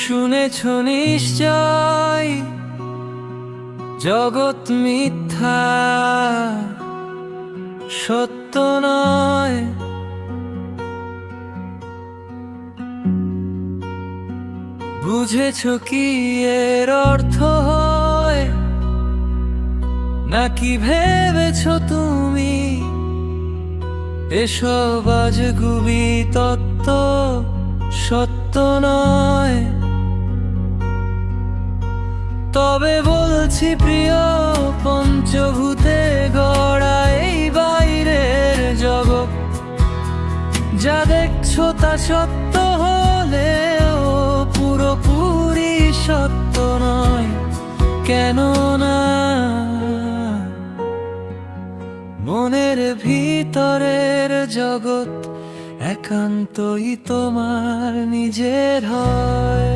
শুনেছ নিশ্চয় জগৎ মিথ্যা, সত্য নয়। বুঝেছ কি এর অর্থ হয়, নাকি ভেবেছ তুমি এসব আজগুবি তত্ত্ব সত্য নয়? তবে বলছি প্রিয়, পঞ্চভূতে গড়া এই বাইরের জগৎ যা দেখছো তা সত্য হলেও পুরোপুরি সত্য নয়। কেন না মনের ভিতরের জগৎ একান্তই তোমার নিজের হয়।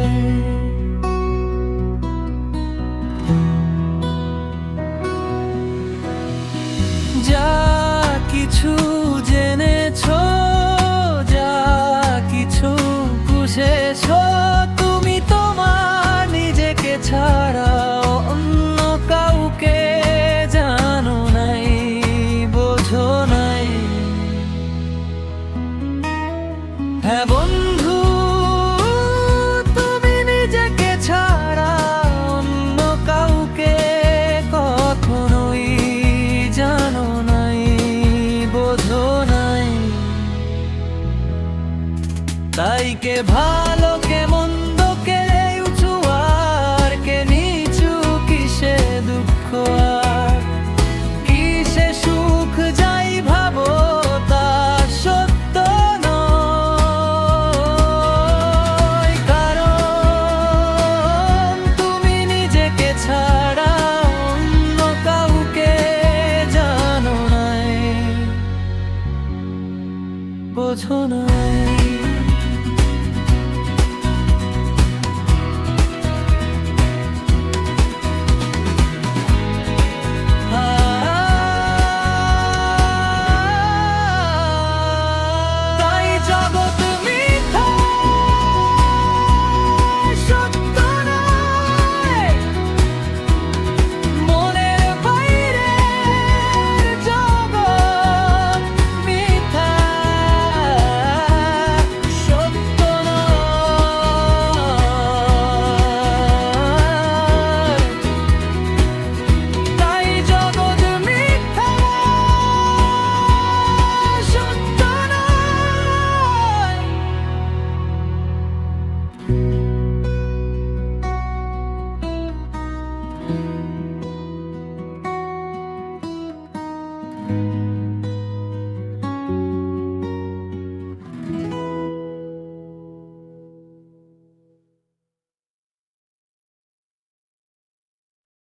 যা কিছু জেনেছো, যা কিছু বুঝেছো, তুমি তোমার নিজেকে ছাড়া অন্য কাউকে জানো নাই, বোঝো নাই। হ্যাঁ বন্ধু, তুমি নিজেকে ছাড়া অন্য কাউকে কখনোই জানো নাই, বোঝো নাই। তাই কে ভালো কে মন্দ